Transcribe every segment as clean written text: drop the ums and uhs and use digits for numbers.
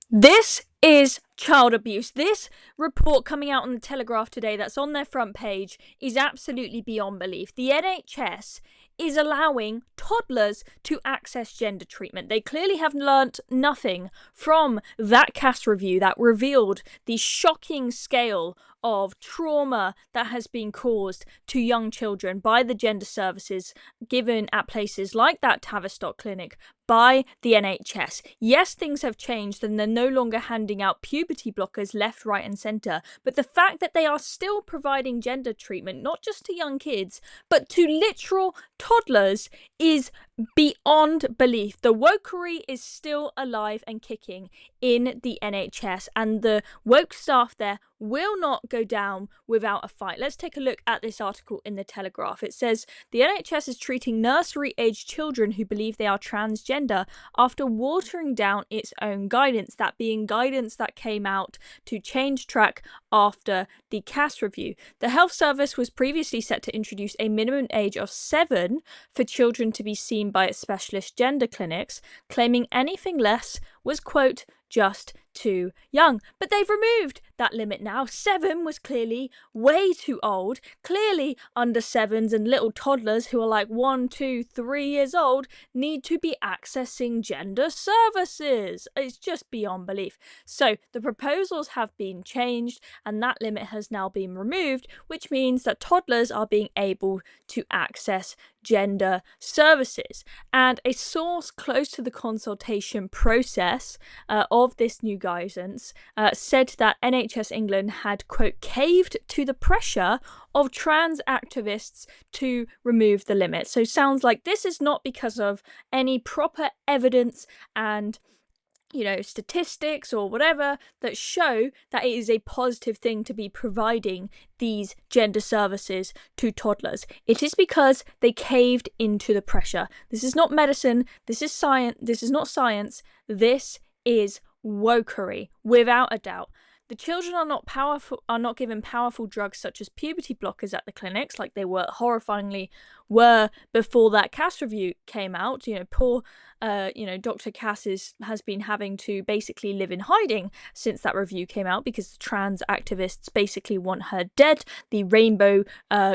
This is child abuse. This report coming out on the Telegraph today that's on their front page is absolutely beyond belief. The NHS is allowing toddlers to access gender treatment. They clearly have learnt nothing from that CAS review that revealed the shocking scale of trauma that has been caused to young children by the gender services given at places like that Tavistock clinic by the NHS. Yes, things have changed and they're no longer handing out puberty blockers left, right, and centre, but the fact that they are still providing gender treatment, not just to young kids, but to literal toddlers, is beyond belief. The wokery is still alive and kicking in the NHS, and the woke staff there will not go down without a fight. Let's take a look at this article in the Telegraph. It says the NHS is treating nursery-aged children who believe they are transgender after watering down its own guidance, that being guidance that came out to change track after the CAS review. The health service was previously set to introduce a minimum age of 7 for children to be seen by its specialist gender clinics, claiming anything less was, quote, just too young. But they've removed that limit now. 7 was clearly way too old. Clearly under 7s and little toddlers who are like 1, 2, 3 years old need to be accessing gender services. It's just beyond belief. So the proposals have been changed and that limit has now been removed, which means that toddlers are being able to access gender services. And a source close to the consultation process of this new guidance said that NHS England had, quote, caved to the pressure of trans activists to remove the limit. So sounds like this is not because of any proper evidence and statistics or whatever that show that it is a positive thing to be providing these gender services to toddlers. It is because they caved into the pressure. This is not medicine. This is science. This is not science. This is wokery, without a doubt. The children are not given powerful drugs such as puberty blockers at the clinics, like they horrifyingly were before that CAS review came out. Poor Dr. Cass has been having to basically live in hiding since that review came out because the trans activists basically want her dead. The Rainbow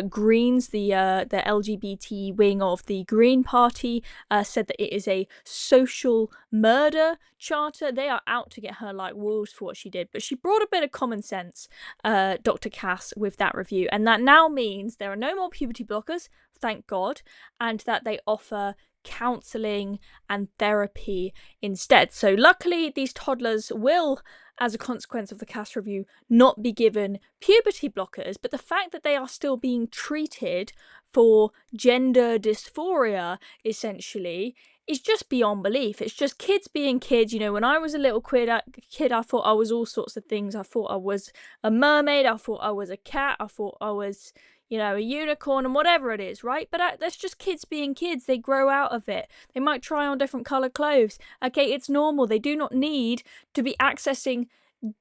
Greens, the LGBT wing of the Green Party, said that it is a social murder charter. They are out to get her like wolves for what she did, but she brought a bit of common sense, Dr. Cass, with that review, and that now means there are no more puberty blockers, thank God, and that they offer counselling and therapy instead. So luckily these toddlers will, as a consequence of the CAS review, not be given puberty blockers, but the fact that they are still being treated for gender dysphoria essentially is just beyond belief. It's just kids being kids. When I was a little kid, I thought I was all sorts of things. I thought I was a mermaid, I thought I was a cat, I thought I was a unicorn and whatever it is, right? But that's just kids being kids. They grow out of it. They might try on different coloured clothes. Okay, it's normal. They do not need to be accessing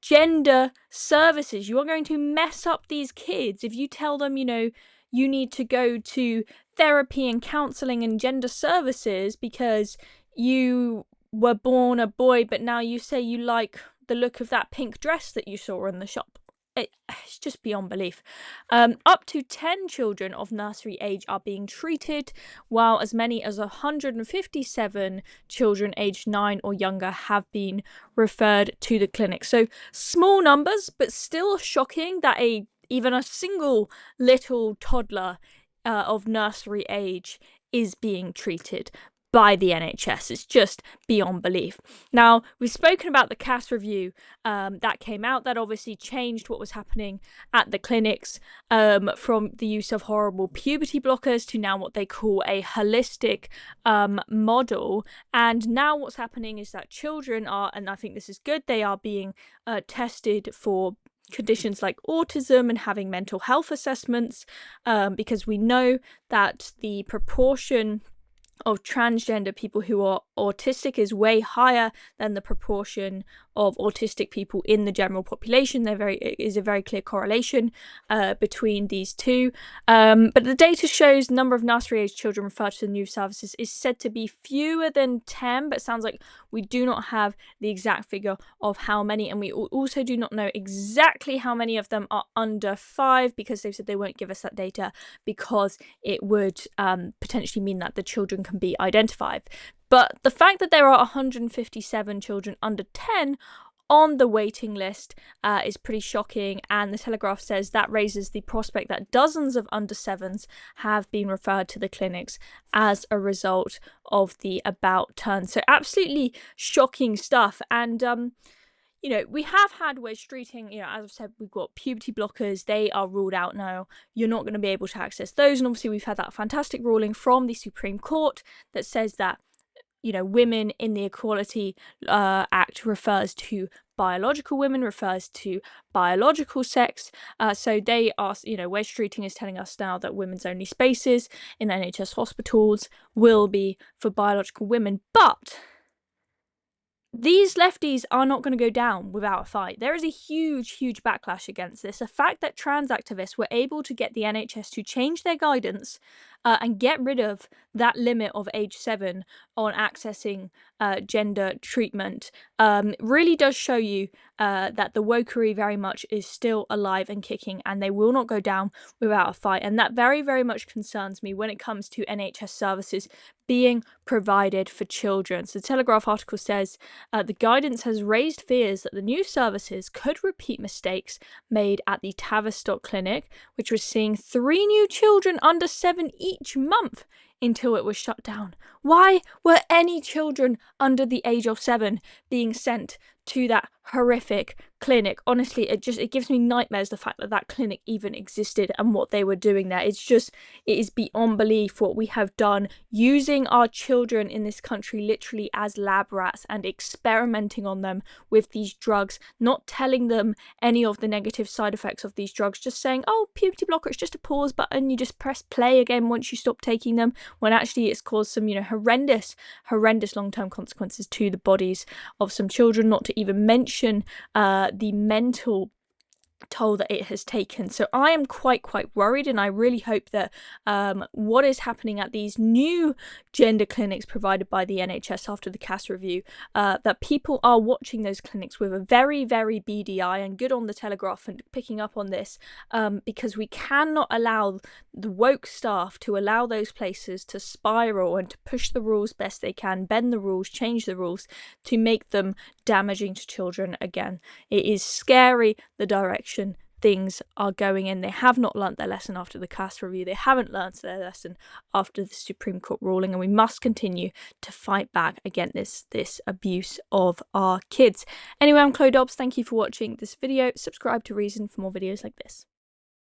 gender services. You are going to mess up these kids if you tell them, you need to go to therapy and counselling and gender services because you were born a boy, but now you say you like the look of that pink dress that you saw in the shop. It's just beyond belief. Up to 10 children of nursery age are being treated, while as many as 157 children aged 9 or younger have been referred to the clinic. So small numbers, but still shocking that even a single little toddler of nursery age is being treated by the NHS. It's just beyond belief. Now, we've spoken about the CAS review that came out. That obviously changed what was happening at the clinics from the use of horrible puberty blockers to now what they call a holistic model. And now what's happening is that children are, and I think this is good, they are being tested for conditions like autism and having mental health assessments because we know that the proportion of transgender people who are autistic is way higher than the proportion of autistic people in the general population. There is a very clear correlation between these two. But the data shows the number of nursery-age children referred to the new services is said to be fewer than 10, but it sounds like we do not have the exact figure of how many, and we also do not know exactly how many of them are under 5, because they've said they won't give us that data because it would potentially mean that the children can be identified. But the fact that there are 157 children under 10 on the waiting list is pretty shocking, and the Telegraph says that raises the prospect that dozens of under 7s have been referred to the clinics as a result of the about turn. So absolutely shocking stuff. And you know, we have had wedge treating, you know, as I've said, we've got puberty blockers. They are ruled out now. You're not going to be able to access those. And obviously we've had that fantastic ruling from the Supreme Court that says that, you know, women in the Equality Act refers to biological women, refers to biological sex. So they are, you know, wedge treating is telling us now that women's only spaces in NHS hospitals will be for biological women. But these lefties are not going to go down without a fight. There is a huge backlash against this. The fact that trans activists were able to get the NHS to change their guidance and get rid of that limit of age 7 on accessing gender treatment really does show you that the wokery very much is still alive and kicking, and they will not go down without a fight. And that very much concerns me when it comes to NHS services being provided for children. So the Telegraph article says the guidance has raised fears that the new services could repeat mistakes made at the Tavistock Clinic, which was seeing 3 new children under 7 each month until it was shut down. Why were any children under the age of 7 being sent to that horrific clinic? Honestly, it gives me nightmares, the fact that that clinic even existed and what they were doing there. It is beyond belief what we have done, using our children in this country literally as lab rats and experimenting on them with these drugs, not telling them any of the negative side effects of these drugs, just saying, oh, puberty blocker, it's just a pause button, you just press play again once you stop taking them, when actually it's caused some, you know, horrendous long-term consequences to the bodies of some children, not to even mention the mental toll that it has taken. So I am quite worried, and I really hope that what is happening at these new gender clinics provided by the NHS after the Cass review, that people are watching those clinics with a very beady eye, and good on the Telegraph and picking up on this, because we cannot allow the woke staff to allow those places to spiral and to push the rules best they can, bend the rules, change the rules to make them damaging to children again. It is scary, the direction things are going in. They have not learnt their lesson after the Cass review. They haven't learnt their lesson after the Supreme Court ruling, and we must continue to fight back against this abuse of our kids. Anyway, I'm Chloe Dobbs. Thank you for watching this video. Subscribe to Reason for more videos like this.